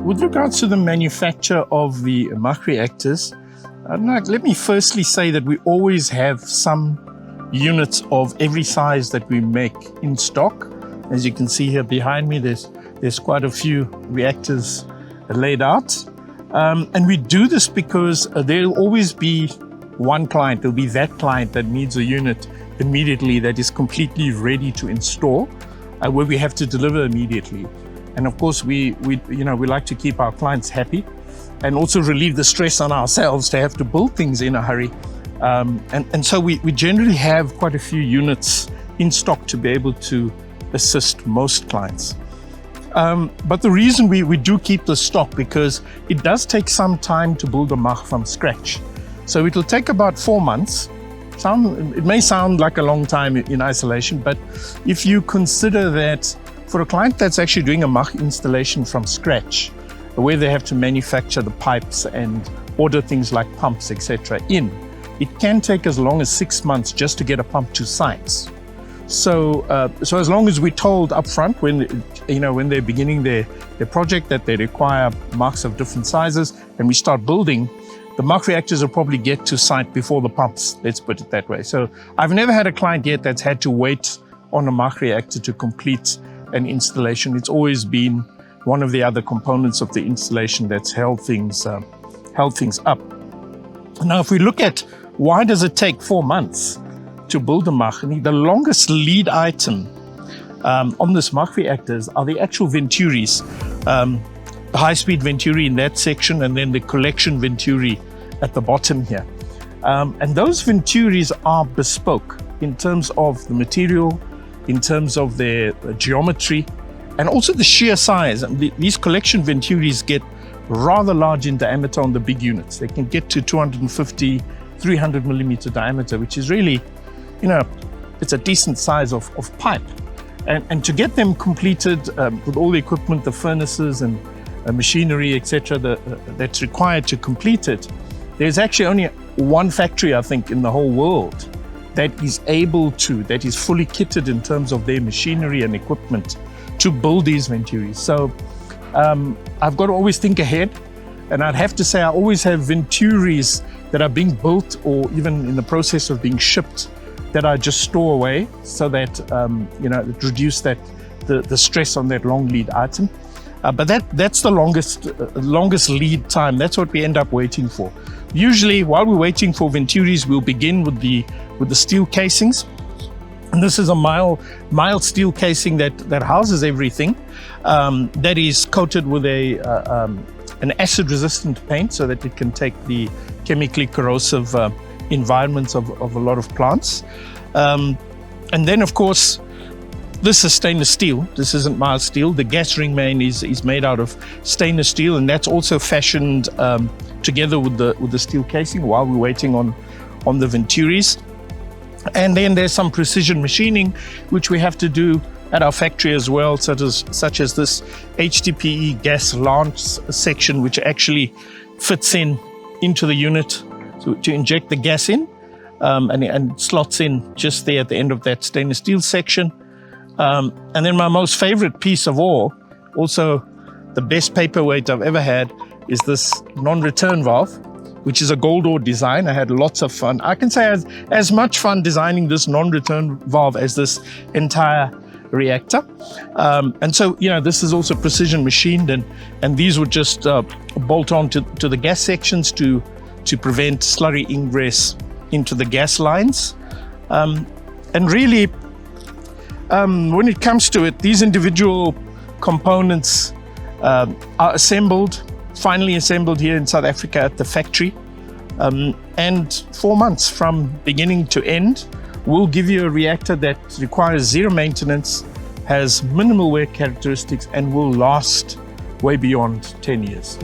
with regards to the manufacture of the MACH reactors, let me firstly say that we always have some units of every size that we make in stock. As you can see here behind me, there's quite a few reactors laid out. And we do this because there'll always be one client, there'll be that client that needs a unit immediately that is completely ready to install, where we have to deliver immediately. And of course, we like to keep our clients happy and also relieve the stress on ourselves to have to build things in a hurry. And so we generally have quite a few units in stock to be able to assist most clients. But the reason we do keep the stock, because it does take some time to build a MACH from scratch. So it will take about 4 months. It may sound like a long time in isolation, but if you consider that for a client that's actually doing a MACH installation from scratch, where they have to manufacture the pipes and order things like pumps, etc. it can take as long as 6 months just to get a pump to sites. So as long as we're told up front when they're beginning their project that they require MACHs of different sizes, and we start building, the MACH reactors will probably get to site before the pumps, let's put it that way. So I've never had a client yet that's had to wait on a MACH reactor to complete an installation. It's always been one of the other components of the installation that's held things up. Now, if we look at why does it take 4 months to build a MACH, the longest lead item on this MACH reactors are the actual venturis, the high-speed venturi in that section, and then the collection venturi at the bottom here. And those venturis are bespoke in terms of the material, in terms of their geometry, and also the sheer size. These collection venturis get rather large in diameter on the big units. They can get to 250, 300 millimeter diameter, which is really, it's a decent size of pipe. And to get them completed with all the equipment, the furnaces and machinery, etc., that's required to complete it, there's actually only one factory, I think, in the whole world that is fully kitted in terms of their machinery and equipment to build these venturis. So I've got to always think ahead, and I'd have to say I always have venturis that are being built or even in the process of being shipped that I just store away so that it reduce the stress on that long lead item. But that's the longest lead time. That's what we end up waiting for. Usually, while we're waiting for venturis, we'll begin with the steel casings. And this is a mild steel casing that houses everything. That is coated with an acid-resistant paint so that it can take the chemically corrosive environments of a lot of plants. And then, of course, this is stainless steel. This isn't mild steel. The gas ring main is made out of stainless steel, and that's also fashioned together with the steel casing while we're waiting on the venturis. And then there's some precision machining which we have to do at our factory as well, such as this HDPE gas lance section, which actually fits into the unit to inject the gas in, and slots in just there at the end of that stainless steel section. And then my most favorite piece of all, also the best paperweight I've ever had, is this non-return valve, which is a GoldOre design. I had lots of fun. I can say I had as much fun designing this non-return valve as this entire reactor. And so, this is also precision machined, and these would just bolt on to the gas sections to prevent slurry ingress into the gas lines. And really, when it comes to it, these individual components are finally assembled here in South Africa at the factory. And 4 months from beginning to end will give you a reactor that requires zero maintenance, has minimal wear characteristics, and will last way beyond 10 years.